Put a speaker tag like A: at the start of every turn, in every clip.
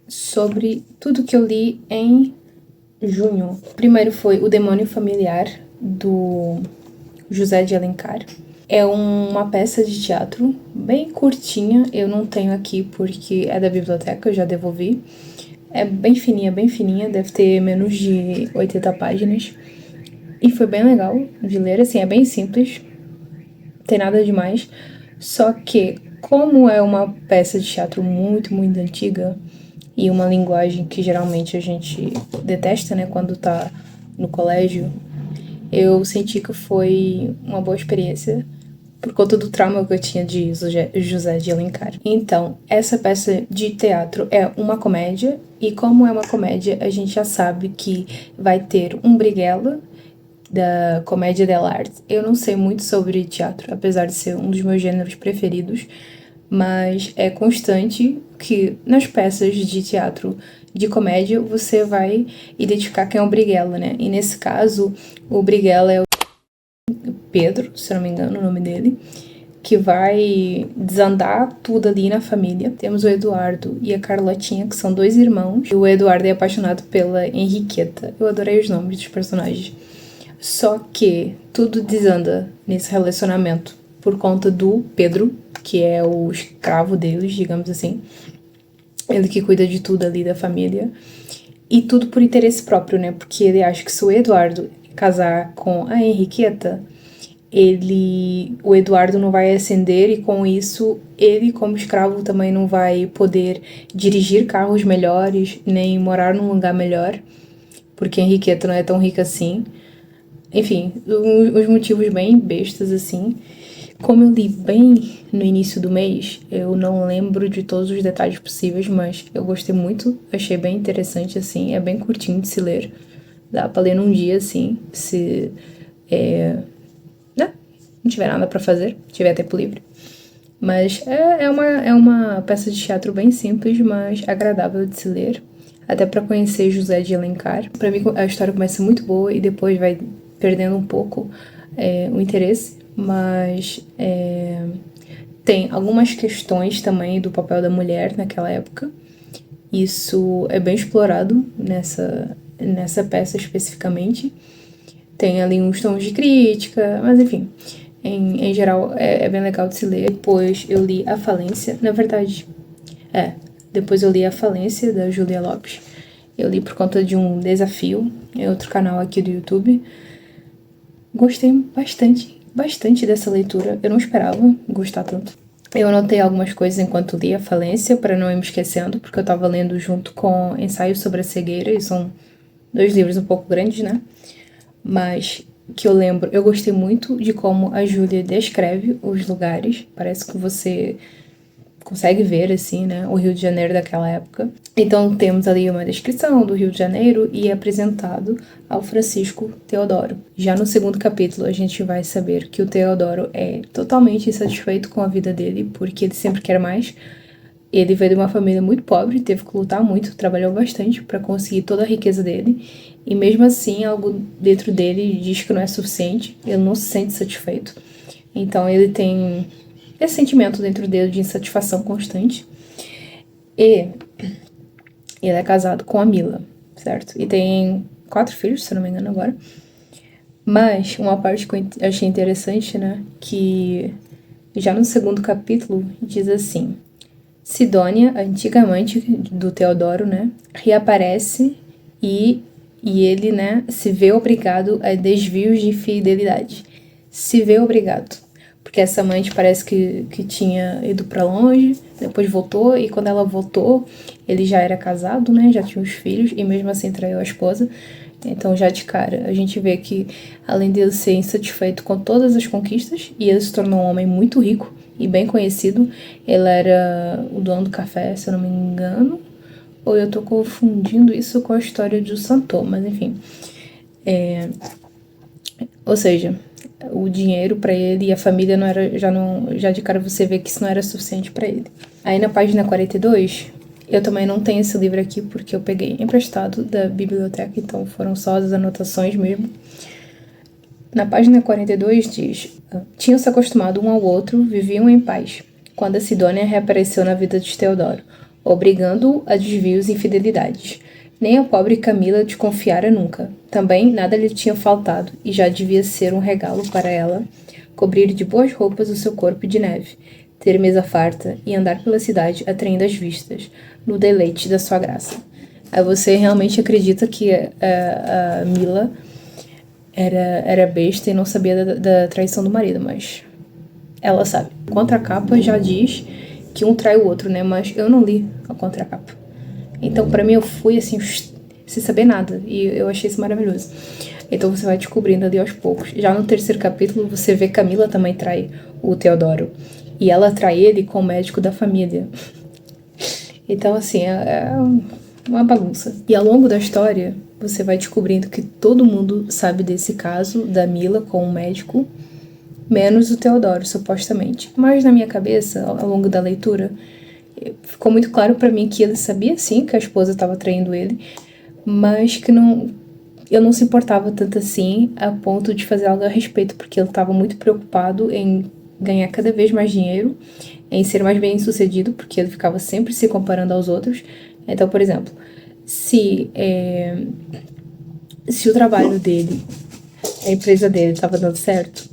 A: sobre tudo que eu li em junho. O primeiro foi O Demônio Familiar, do José de Alencar. É uma peça de teatro bem curtinha, eu não tenho aqui porque é da biblioteca, eu já devolvi. É bem fininha, deve ter menos de 80 páginas. E foi bem legal de ler, assim, é bem simples, não tem nada demais. Só que, como é uma peça de teatro muito antiga, e uma linguagem que geralmente a gente detesta, né, quando tá no colégio, eu senti que foi uma boa experiência por conta do trauma que eu tinha de José de Alencar. Então, essa peça de teatro é uma comédia, e como é uma comédia, a gente já sabe que vai ter um Brighella, da comédia dell'arte. Eu não sei muito sobre teatro, apesar de ser um dos meus gêneros preferidos, mas é constante que nas peças de teatro de comédia você vai identificar quem é o Brighella, né? E nesse caso, o Brighella é o Pedro, se não me engano o nome dele, que vai desandar tudo ali na família. Temos o Eduardo e a Carlotinha, que são dois irmãos. E o Eduardo é apaixonado pela Henriqueta. Eu adorei os nomes dos personagens. Só que tudo desanda nesse relacionamento por conta do Pedro, que é o escravo deles, digamos assim. Ele que cuida de tudo ali da família. E tudo por interesse próprio, né? Porque ele acha que se o Eduardo casar com a Henriqueta, o Eduardo não vai ascender, e com isso ele, como escravo, também não vai poder dirigir carros melhores, nem morar num lugar melhor, porque a Henriqueta não é tão rica assim. Enfim, os motivos bem bestas, assim. Como eu li bem no início do mês, eu não lembro de todos os detalhes possíveis, mas eu gostei muito, achei bem interessante, assim, é bem curtinho de se ler. Dá pra ler num dia, assim, se né, não tiver nada pra fazer, tiver tempo livre. Mas é uma peça de teatro bem simples, mas agradável de se ler. Até pra conhecer José de Alencar. Pra mim, a história começa muito boa e depois vai perdendo um pouco o interesse. Mas tem algumas questões também do papel da mulher naquela época. Isso é bem explorado nessa peça especificamente. Tem ali uns tons de crítica, mas enfim, em geral é bem legal de se ler. Depois eu li A Falência, na verdade, depois eu li A Falência, da Julia Lopes. Eu li por conta de um desafio, é outro canal aqui do YouTube. Gostei bastante dessa leitura, eu não esperava gostar tanto. Eu anotei algumas coisas enquanto li A Falência, para não ir me esquecendo, porque eu tava lendo junto com Ensaio sobre a Cegueira, e são 2 livros um pouco grandes, né? Mas que eu lembro, eu gostei muito de como a Júlia descreve os lugares. Parece que você consegue ver, assim, né, o Rio de Janeiro daquela época. Então temos ali uma descrição do Rio de Janeiro e é apresentado ao Francisco Teodoro. Já no segundo capítulo a gente vai saber que o Teodoro é totalmente insatisfeito com a vida dele, porque ele sempre quer mais. Ele veio de uma família muito pobre, teve que lutar muito, trabalhou bastante para conseguir toda a riqueza dele, e mesmo assim algo dentro dele diz que não é suficiente, ele não se sente satisfeito. Então ele tem esse sentimento dentro dele de insatisfação constante. E ele é casado com a Mila, certo? E tem 4 filhos, se não me engano agora. Mas uma parte que eu achei interessante, né, que já no segundo capítulo diz assim: Sidônia, antiga amante do Teodoro, né, reaparece e ele, né, se vê obrigado a desvios de fidelidade. Se vê obrigado. Porque essa amante parece que tinha ido pra longe, depois voltou, e quando ela voltou, ele já era casado, né, já tinha os filhos, e mesmo assim traiu a esposa. Então, já de cara, a gente vê que, além dele ser insatisfeito com todas as conquistas, e ele se tornou um homem muito rico e bem conhecido. Ele era o dono do café, se eu não me engano, ou eu tô confundindo isso com a história de Santo, mas enfim. Ou seja, o dinheiro pra ele e a família não era, já de cara você vê que isso não era suficiente pra ele. Aí na página 42, eu também não tenho esse livro aqui porque eu peguei emprestado da biblioteca, então foram só as anotações mesmo. Na página 42 diz: tinham se acostumado um ao outro, viviam em paz, quando a Sidônia reapareceu na vida de Teodoro. obrigando-o a desvios e infidelidades. Nem a pobre Camila desconfiara nunca. Também nada lhe tinha faltado, e já devia ser um regalo para ela cobrir de boas roupas o seu corpo de neve, ter mesa farta e andar pela cidade atraindo as vistas, no deleite da sua graça. Aí você realmente acredita que a Mila era besta e não sabia da traição do marido, mas ela sabe. A contracapa já diz que um trai o outro, né? Mas eu não li a contracapa. Então, pra mim, eu fui assim, sem saber nada. E eu achei isso maravilhoso. Então, você vai descobrindo ali aos poucos. Já no terceiro capítulo, você vê que Camila também trai o Teodoro. E ela trai ele com o médico da família. Então, assim, é uma bagunça. E ao longo da história, você vai descobrindo que todo mundo sabe desse caso da Mila com o médico, menos o Teodoro, supostamente. Mas na minha cabeça, ao longo da leitura, ficou muito claro pra mim que ele sabia sim que a esposa estava traindo ele, mas que eu não se importava tanto assim a ponto de fazer algo a respeito, porque ele estava muito preocupado em ganhar cada vez mais dinheiro, em ser mais bem sucedido, porque ele ficava sempre se comparando aos outros. Então, por exemplo, se o trabalho dele, a empresa dele estava dando certo,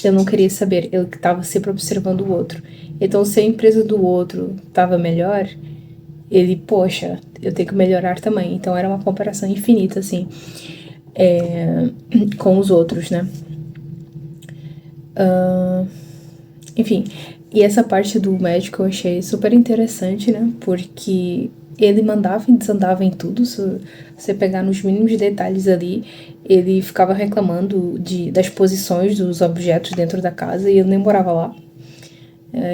A: eu não queria saber, ele estava sempre observando o outro. Então, se a empresa do outro estava melhor, ele, poxa, eu tenho que melhorar também. Então, era uma comparação infinita, assim, com os outros, né? Enfim, e essa parte do médico eu achei super interessante, né? Porque ele mandava e desandava em tudo. Se você pegar nos mínimos detalhes ali, ele ficava reclamando das posições dos objetos dentro da casa e ele nem morava lá.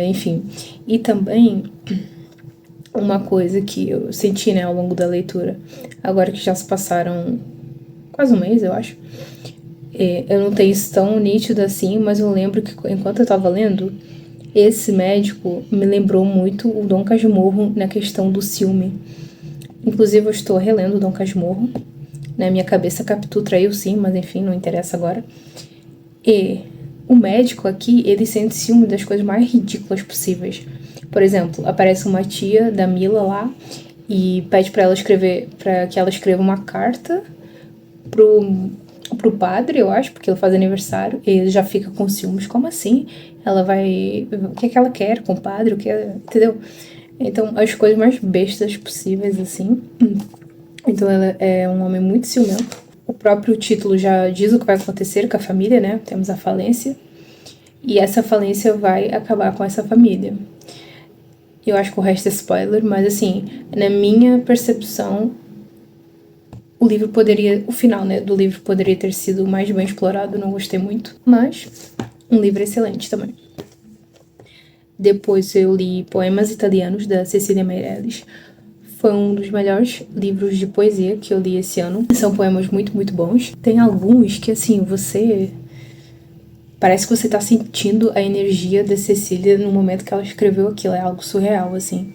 A: Enfim, e também uma coisa que eu senti, né, ao longo da leitura, agora que já se passaram quase um mês, eu acho, eu não tenho isso tão nítido assim, mas eu lembro que enquanto eu tava lendo, esse médico me lembrou muito o Dom Casmurro na questão do ciúme. Inclusive, eu estou relendo o Dom Casmurro. Na minha cabeça, Capitu traiu sim, mas enfim, não interessa agora. E o médico aqui, ele sente ciúme das coisas mais ridículas possíveis. Por exemplo, aparece uma tia da Mila lá e pede para que ela escreva uma carta pro padre, eu acho, porque ele faz aniversário, e ele já fica com ciúmes. Como assim? Ela vai... O que é que ela quer com o padre? O que é... Entendeu? Então, as coisas mais bestas possíveis, assim. Então, ela é um homem muito ciumento. O próprio título já diz o que vai acontecer com a família, né? Temos a falência. E essa falência vai acabar com essa família. Eu acho que o resto é spoiler, mas assim, na minha percepção, o final, né, do livro poderia ter sido mais bem explorado, não gostei muito, mas um livro excelente também. Depois eu li Poemas Italianos, da Cecília Meirelles. Foi um dos melhores livros de poesia que eu li esse ano. São poemas muito, muito bons. Tem alguns que, assim, parece que você tá sentindo a energia da Cecília no momento que ela escreveu aquilo. É algo surreal, assim.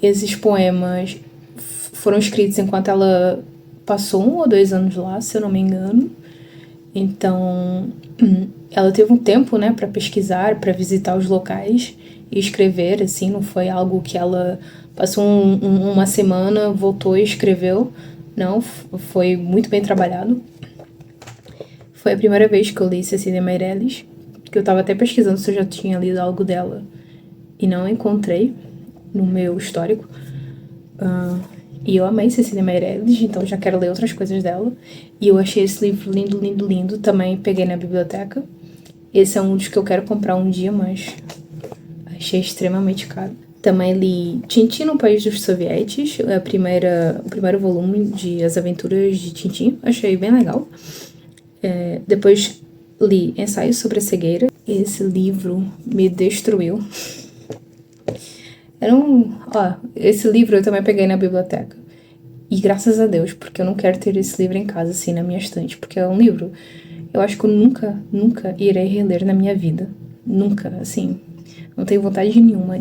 A: Esses poemas foram escritos enquanto ela passou 1 ou 2 anos lá, se eu não me engano. Então, ela teve um tempo, né, pra pesquisar, pra visitar os locais e escrever, assim. Não foi algo que ela passou uma semana, voltou e escreveu. Não, foi muito bem trabalhado. Foi a primeira vez que eu li Cecília Meirelles, que eu tava até pesquisando se eu já tinha lido algo dela e não encontrei no meu histórico. E eu amei Cecília Meirelles, então já quero ler outras coisas dela. E eu achei esse livro lindo, lindo, lindo. Também peguei na biblioteca. Esse é um dos que eu quero comprar um dia, mas achei extremamente caro. Também li Tintin no País dos Sovietes, o primeiro volume de As Aventuras de Tintin. Achei bem legal. Depois li Ensaios sobre a Cegueira. Esse livro me destruiu. Esse livro eu também peguei na biblioteca. E graças a Deus, porque eu não quero ter esse livro em casa, assim, na minha estante. Porque é um livro, eu acho que eu nunca, nunca irei reler na minha vida. Nunca, assim. Não tenho vontade nenhuma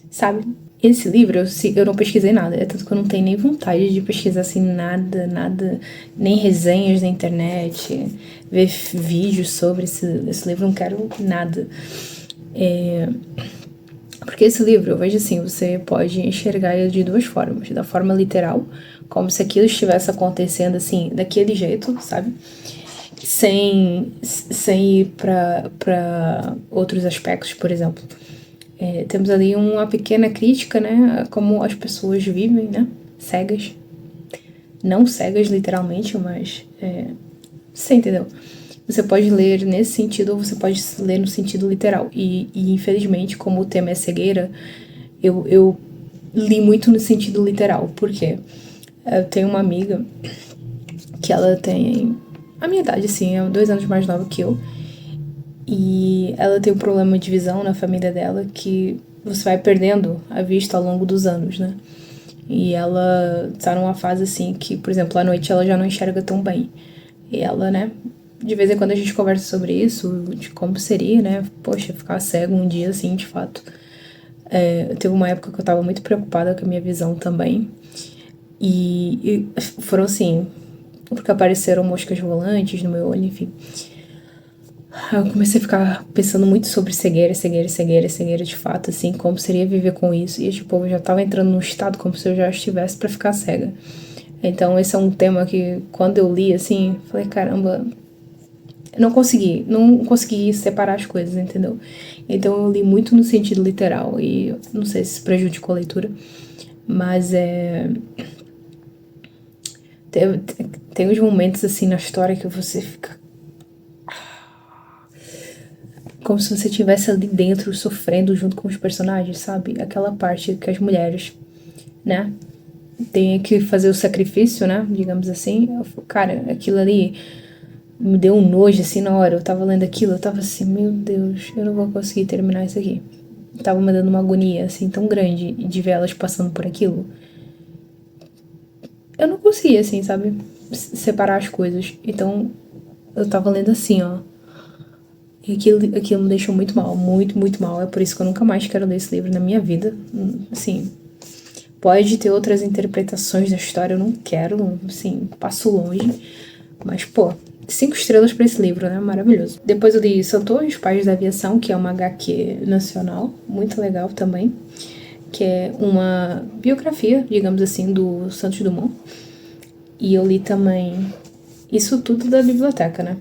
A: sabe? Esse livro, eu não pesquisei nada. É tanto que eu não tenho nem vontade de pesquisar, assim, nada. Nem resenhas na internet, ver vídeos sobre esse livro. Não quero nada. Porque esse livro, eu vejo assim, você pode enxergar ele de duas formas. Da forma literal, como se aquilo estivesse acontecendo assim, daquele jeito, sabe? Sem ir para outros aspectos, por exemplo. Temos ali uma pequena crítica, né, a como as pessoas vivem, né, cegas. Não cegas literalmente, mas você entendeu? Você pode ler nesse sentido ou você pode ler no sentido literal. E infelizmente, como o tema é cegueira, eu li muito no sentido literal. Por quê? Eu tenho uma amiga que ela tem a minha idade, assim, é 2 anos mais nova que eu. E ela tem um problema de visão na família dela que você vai perdendo a vista ao longo dos anos, né? E ela tá numa fase assim que, por exemplo, à noite ela já não enxerga tão bem. E ela, né, de vez em quando a gente conversa sobre isso, de como seria, né? Poxa, ficar cego um dia assim, de fato. Teve uma época que eu tava muito preocupada com a minha visão também. E foram assim, porque apareceram moscas volantes no meu olho, enfim. Eu comecei a ficar pensando muito sobre cegueira de fato, assim, como seria viver com isso. E, tipo, eu já tava entrando num estado como se eu já estivesse pra ficar cega. Então, esse é um tema que, quando eu li, assim, falei, caramba, não consegui separar as coisas, entendeu? Então, eu li muito no sentido literal e não sei se prejudicou a leitura, mas tem uns momentos, assim, na história que você fica como se você estivesse ali dentro sofrendo junto com os personagens, sabe? Aquela parte que as mulheres, né, têm que fazer o sacrifício, né, digamos assim. Cara, aquilo ali me deu um nojo, assim, na hora. Eu tava lendo aquilo, eu tava assim, meu Deus, eu não vou conseguir terminar isso aqui. Tava me dando uma agonia, assim, tão grande de ver elas passando por aquilo. Eu não conseguia, assim, sabe, separar as coisas. Então, eu tava lendo assim, ó. E aquilo me deixou muito mal, muito, muito mal. É por isso que eu nunca mais quero ler esse livro na minha vida. Assim, pode ter outras interpretações da história, eu não quero, assim, passo longe. Mas, pô, 5 estrelas pra esse livro, né? Maravilhoso. Depois eu li Santos, Os Pais da Aviação, que é uma HQ nacional, muito legal também. Que é uma biografia, digamos assim, do Santos Dumont. E eu li também isso tudo da biblioteca, né?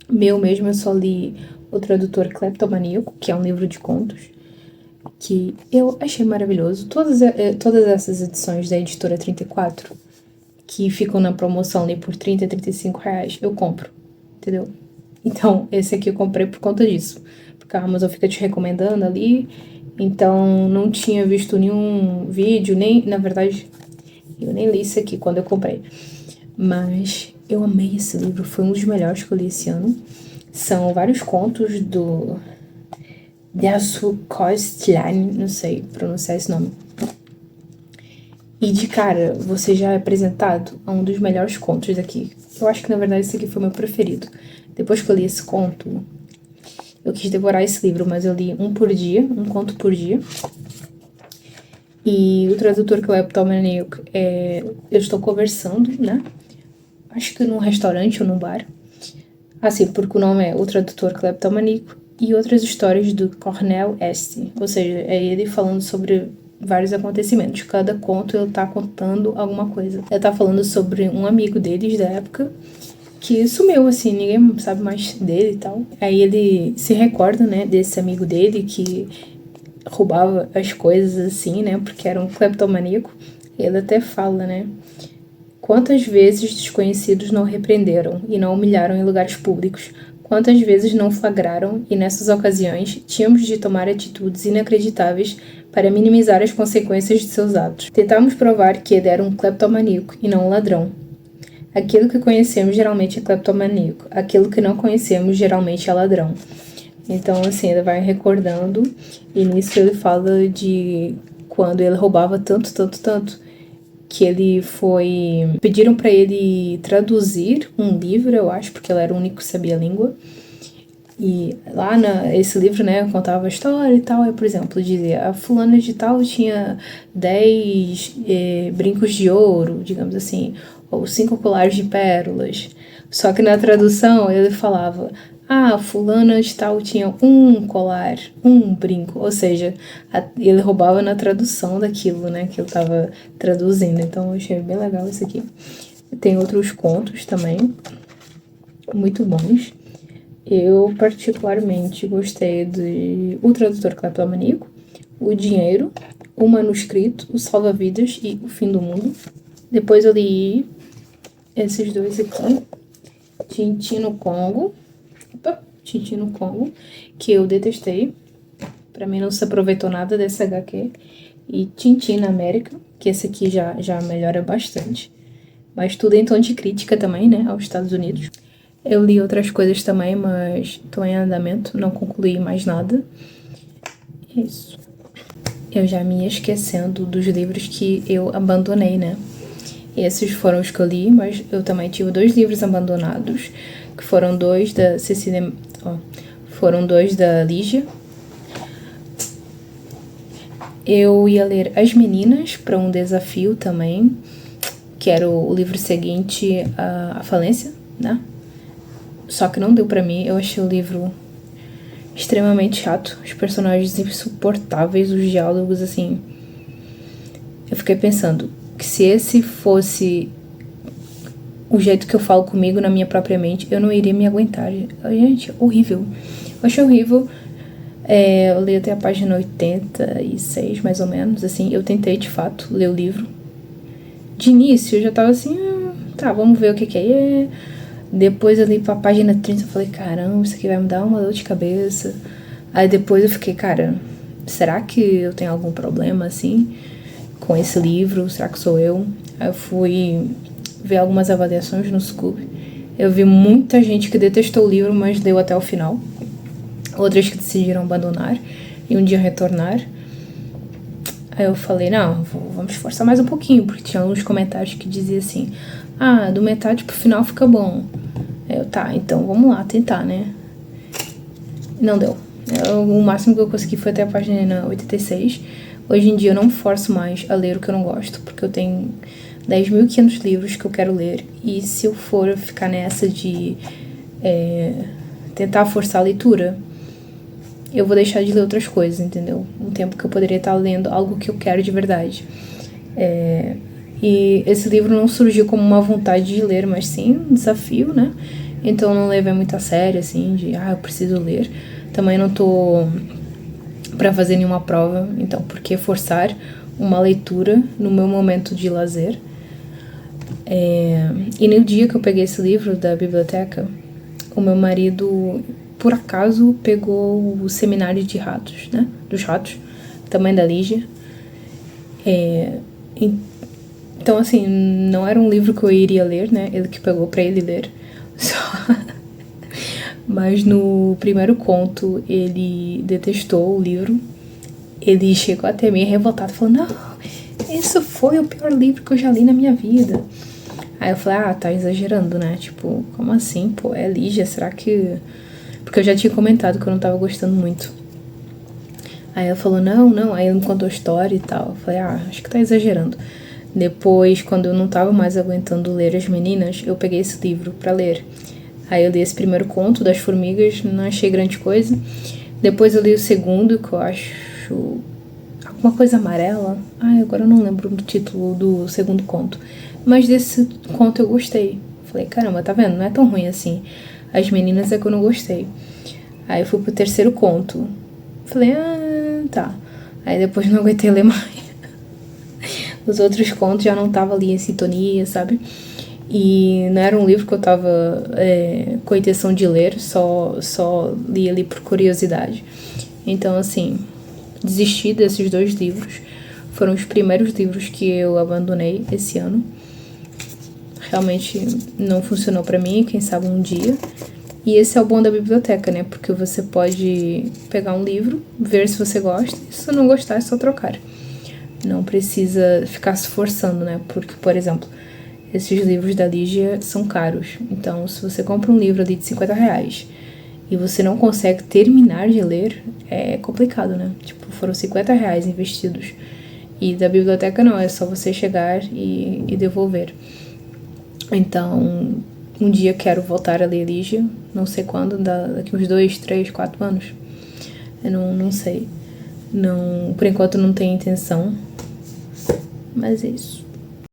A: Meu mesmo, eu só li O Tradutor Cleptomaníaco, que é um livro de contos, que eu achei maravilhoso. Todas essas edições da Editora 34, que ficam na promoção ali por 30, R$ 35, eu compro, entendeu? Então, esse aqui eu comprei por conta disso. Porque a Amazon fica te recomendando ali, então não tinha visto nenhum vídeo, nem, na verdade, eu nem li isso aqui quando eu comprei. Mas eu amei esse livro, foi um dos melhores que eu li esse ano. São vários contos do Dezső Kosztolány, não sei pronunciar esse nome. E de cara, você já é apresentado a um dos melhores contos daqui. Eu acho que na verdade esse aqui foi o meu preferido. Depois que eu li esse conto, eu quis devorar esse livro, mas eu li um por dia, um conto por dia. E o tradutor Cleptomaníaco, eu estou conversando, né? Acho que num restaurante ou num bar. Assim, porque o nome é O Tradutor Cleptomaníaco e Outras Histórias do Cornel Este. Ou seja, é ele falando sobre vários acontecimentos. Cada conto ele tá contando alguma coisa. Ele tá falando sobre um amigo deles da época que sumiu, assim, ninguém sabe mais dele e tal. Aí ele se recorda, né, desse amigo dele que roubava as coisas, assim, né, porque era um cleptomaníaco. Ele até fala, né, quantas vezes desconhecidos não repreenderam e não humilharam em lugares públicos? Quantas vezes não flagraram e, nessas ocasiões, tínhamos de tomar atitudes inacreditáveis para minimizar as consequências de seus atos? Tentamos provar que ele era um cleptomaníaco e não um ladrão. Aquilo que conhecemos geralmente é cleptomaníaco. Aquilo que não conhecemos geralmente é ladrão. Então, assim, ele vai recordando e nisso ele fala de quando ele roubava tanto, que ele foi... Pediram para ele traduzir um livro, eu acho, porque ele era o único que sabia a língua. E lá esse livro, né, contava a história e tal. Por exemplo, dizia, a fulana de tal tinha 10 brincos de ouro, digamos assim, ou 5 colares de pérolas. Só que na tradução ele falava, fulana de tal tinha um colar, um brinco. Ou seja, ele roubava na tradução daquilo, né, que eu tava traduzindo. Então eu achei bem legal isso aqui. Tem outros contos também, muito bons. Eu particularmente gostei de O Tradutor Cleptomaníaco, O Dinheiro, O Manuscrito, O Salva-Vidas e O Fim do Mundo. Depois eu li esses dois aqui, Tintin no Congo, que eu detestei. Pra mim não se aproveitou nada desse HQ. E Tintin na América, que esse aqui já melhora bastante. Mas tudo em tom de crítica também, né, aos Estados Unidos. Eu li outras coisas também, mas tô em andamento, não concluí mais nada. É isso. Eu já me ia esquecendo dos livros que eu abandonei, né? Esses foram os que eu li, mas eu também tive 2 livros abandonados, que foram 2 da Cecília... foram 2 da Lígia. Eu ia ler As Meninas para um desafio também, que era o livro seguinte à Falência, né? Só que não deu pra mim, eu achei o livro extremamente chato, os personagens insuportáveis, os diálogos, assim... Eu fiquei pensando que se esse fosse o jeito que eu falo comigo na minha própria mente, eu não iria me aguentar. Gente, horrível. Eu achei horrível. Eu li até a página 86, mais ou menos, assim. Eu tentei, de fato, ler o livro. De início, eu já tava assim, tá, vamos ver o que é. Depois eu li pra página 30, eu falei, caramba, isso aqui vai me dar uma dor de cabeça. Aí depois eu fiquei, cara, será que eu tenho algum problema, assim, com esse livro? Será que sou eu? Aí eu fui ver algumas avaliações no Scoob. Eu vi muita gente que detestou o livro, mas leu até o final. Outras que decidiram abandonar e um dia retornar. Aí eu falei, não, vamos esforçar mais um pouquinho, porque tinha alguns comentários que diziam assim, do metade pro final fica bom. Aí eu, tá, então vamos lá, tentar, né? Não deu. O máximo que eu consegui foi até a página 86. Hoje em dia eu não forço mais a ler o que eu não gosto, porque eu tenho 10.500 livros que eu quero ler, e se eu for ficar nessa de tentar forçar a leitura, eu vou deixar de ler outras coisas, entendeu? Um tempo que eu poderia estar lendo algo que eu quero de verdade. E esse livro não surgiu como uma vontade de ler, mas sim um desafio, né? Então eu não levei muito a sério, assim, de, eu preciso ler. Também não tô pra fazer nenhuma prova, então por que forçar uma leitura no meu momento de lazer? E no dia que eu peguei esse livro da biblioteca, o meu marido, por acaso, pegou o Seminário de Ratos, né? Dos Ratos, também da Lígia. Então, assim, não era um livro que eu iria ler, né? Ele que pegou pra ele ler. Mas no primeiro conto, ele detestou o livro. Ele chegou até mim revoltado, falando, não, esse foi o pior livro que eu já li na minha vida. Aí eu falei, tá exagerando, né? Tipo, como assim, pô? É Lígia, será que... Porque eu já tinha comentado que eu não tava gostando muito. Aí ela falou, não. Aí ele me contou a história e tal. Eu falei, acho que tá exagerando. Depois, quando eu não tava mais aguentando ler As Meninas, eu peguei esse livro pra ler. Aí eu li esse primeiro conto das formigas, não achei grande coisa. Depois eu li o segundo, que eu acho... alguma coisa amarela. Agora eu não lembro do título do segundo conto. Mas desse conto eu gostei. Falei, caramba, tá vendo? Não é tão ruim assim. As Meninas é que eu não gostei. Aí eu fui pro terceiro conto. Falei, tá. Aí depois não aguentei ler mais. Os outros contos já não tava ali em sintonia, sabe? E não era um livro que eu tava com a intenção de ler, só li ali por curiosidade. Então, assim, desisti desses 2 livros. Foram os primeiros livros que eu abandonei esse ano. Realmente não funcionou pra mim, quem sabe um dia. E esse é o bom da biblioteca, né? Porque você pode pegar um livro, ver se você gosta, e se não gostar é só trocar. Não precisa ficar se forçando, né? Porque, por exemplo, esses livros da Lígia são caros. Então, se você compra um livro ali de R$50 e você não consegue terminar de ler, é complicado, né? Tipo, foram R$50 investidos. E da biblioteca não, é só você chegar e devolver. Então, Um dia quero voltar a ler Lígia, não sei quando, daqui uns 2, 3, 4 anos. Eu não sei. Não, por enquanto não tenho intenção. Mas é isso.